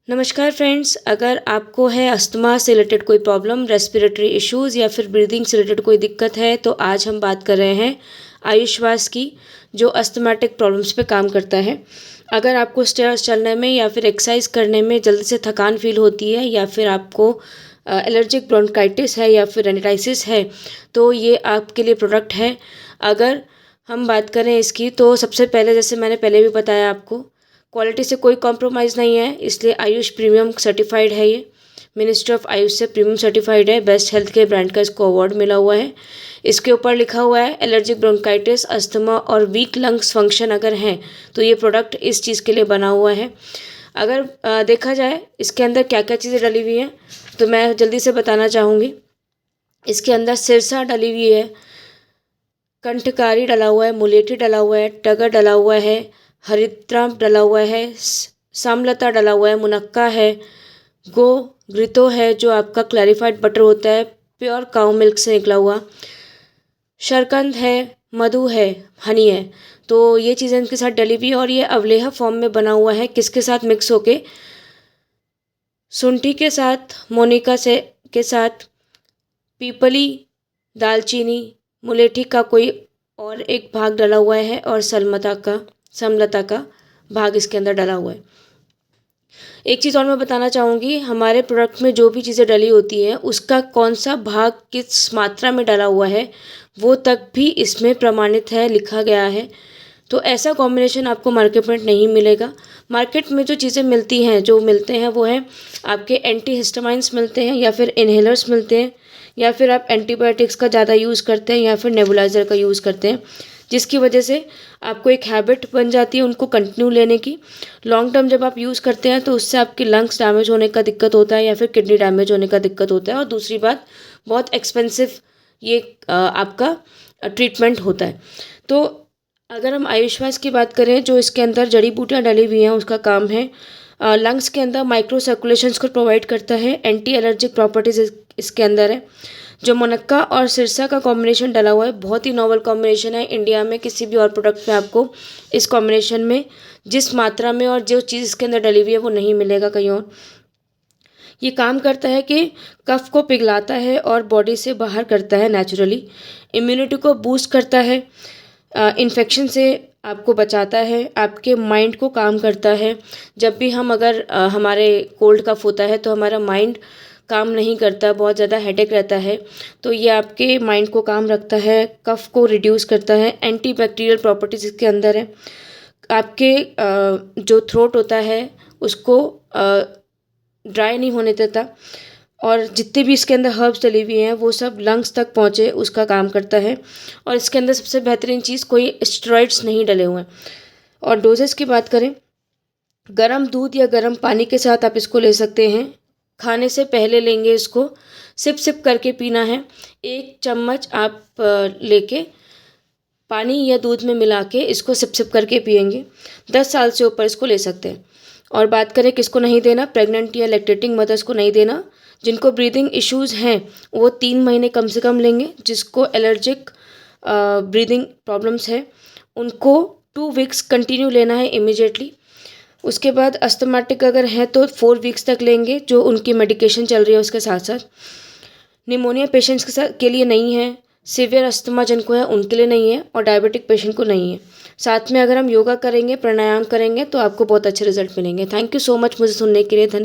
नमस्कार फ्रेंड्स, अगर आपको है अस्थमा से रिलेटेड कोई प्रॉब्लम, रेस्पिरेटरी इश्यूज़ या फिर ब्रीदिंग से रिलेटेड कोई दिक्कत है तो आज हम बात कर रहे हैं आयुश्वास की, जो अस्थमेटिक प्रॉब्लम्स पे काम करता है। अगर आपको स्टेयर्स चलने में या फिर एक्सरसाइज करने में जल्दी से थकान फील होती है या फिर आपको एलर्जिक ब्रोंकाइटिस है या फिर रेनिटाइसिस है तो ये आपके लिए प्रोडक्ट है। अगर हम बात करें इसकी तो सबसे पहले, जैसे मैंने पहले भी बताया आपको, क्वालिटी से कोई कॉम्प्रोमाइज़ नहीं है, इसलिए आयुष प्रीमियम सर्टिफाइड है। ये मिनिस्ट्री ऑफ आयुष से प्रीमियम सर्टिफाइड है। बेस्ट हेल्थ केयर ब्रांड का इसको अवार्ड मिला हुआ है। इसके ऊपर लिखा हुआ है एलर्जिक ब्रोंकाइटिस, अस्थमा और वीक लंग्स फंक्शन अगर हैं तो ये प्रोडक्ट इस चीज़ के लिए बना हुआ है। अगर देखा जाए इसके अंदर क्या क्या चीज़ें डली हुई हैं तो मैं जल्दी से बताना चाहूँगी। इसके अंदर सिरसा डली हुई है, कंठकारी डला हुआ है, मुलेठी डला हुआ है, टगर डला हुआ है, हरिद्राम डला हुआ है, सामलता डला हुआ है, मुनक्का है, गो घृतो है जो आपका क्लैरिफाइड बटर होता है प्योर काउ मिल्क से निकला हुआ, शकरकंद है, मधु है, हनी है। तो ये चीज़ें इनके साथ डली हुई है और ये अवलेहा फॉर्म में बना हुआ है। किसके साथ मिक्स होके? शुंठी के साथ, मोनिका से के साथ, पीपली, दालचीनी, मुलेठी का कोई और एक भाग डला हुआ है और समलता का भाग इसके अंदर डला हुआ है। एक चीज़ और मैं बताना चाहूँगी, हमारे प्रोडक्ट में जो भी चीज़ें डली होती हैं उसका कौन सा भाग किस मात्रा में डला हुआ है वो तक भी इसमें प्रमाणित है, लिखा गया है। तो ऐसा कॉम्बिनेशन आपको मार्केट में नहीं मिलेगा। मार्केट में जो चीज़ें मिलती हैं, जो मिलते हैं वो है आपके एंटी हिस्टामाइंस मिलते हैं या फिर इन्हेलर्स मिलते हैं या फिर आप एंटीबायोटिक्स का ज़्यादा यूज़ करते हैं या फिर नेबुलाइज़र का यूज़ करते हैं, जिसकी वजह से आपको एक हैबिट बन जाती है उनको कंटिन्यू लेने की। लॉन्ग टर्म जब आप यूज़ करते हैं तो उससे आपके लंग्स डैमेज होने का दिक्कत होता है या फिर किडनी डैमेज होने का दिक्कत होता है। और दूसरी बात, बहुत एक्सपेंसिव ये आपका ट्रीटमेंट होता है। तो अगर हम आयुश्वास की बात करें, जो इसके अंदर जड़ी बूटियाँ डली हुई हैं उसका काम है लंग्स के अंदर माइक्रो सर्कुलेशंस को प्रोवाइड करता है। एंटी एलर्जिक प्रॉपर्टीज़ इसके अंदर है। जो मुनक्का और सिरसा का कॉम्बिनेशन डला हुआ है, बहुत ही नॉवल कॉम्बिनेशन है। इंडिया में किसी भी और प्रोडक्ट में आपको इस कॉम्बिनेशन में जिस मात्रा में और जो चीज़ इसके अंदर डली हुई है वो नहीं मिलेगा कहीं और। ये काम करता है कि कफ को पिघलाता है और बॉडी से बाहर करता है नेचुरली। इम्यूनिटी को बूस्ट करता है, इन्फेक्शन से आपको बचाता है, आपके माइंड को काम करता है। जब भी हम अगर हमारे कोल्ड कफ होता है तो हमारा माइंड काम नहीं करता, बहुत ज़्यादा हेडेक रहता है, तो ये आपके माइंड को काम रखता है, कफ को रिड्यूस करता है। एंटी बैक्टीरियल प्रॉपर्टीज़ इसके अंदर है। आपके जो थ्रोट होता है उसको ड्राई नहीं होने देता और जितने भी इसके अंदर हर्ब्स डली हुई हैं वो सब लंग्स तक पहुँचे उसका काम करता है। और इसके अंदर सबसे बेहतरीन चीज़, कोई स्टेरॉइड्स नहीं डले हुए हैं। और डोजेस की बात करें, गर्म दूध या गर्म पानी के साथ आप इसको ले सकते हैं। खाने से पहले लेंगे इसको, सिप सिप करके पीना है। 1 चम्मच आप लेके पानी या दूध में मिला के इसको सिप सिप करके पिएंगे। 10 साल से ऊपर इसको ले सकते हैं। और बात करें किसको नहीं देना, प्रेग्नेंट या लैक्टेटिंग मदर्स को नहीं देना। जिनको ब्रीदिंग इश्यूज़ हैं वो 3 महीने कम से कम लेंगे। जिसको एलर्जिक ब्रीदिंग प्रॉब्लम्स है उनको 2 वीक्स कंटिन्यू लेना है इमीडिएटली। उसके बाद अस्थमेटिक अगर है तो 4 वीक्स तक लेंगे, जो उनकी मेडिकेशन चल रही है उसके साथ साथ। निमोनिया पेशेंट्स के लिए नहीं है, सीवियर अस्थमा जिनको है उनके लिए नहीं है और डायबिटिक पेशेंट को नहीं है। साथ में अगर हम योगा करेंगे, प्राणायाम करेंगे तो आपको बहुत अच्छे रिजल्ट मिलेंगे। थैंक यू सो मच मुझे सुनने के लिए। धन्यवाद।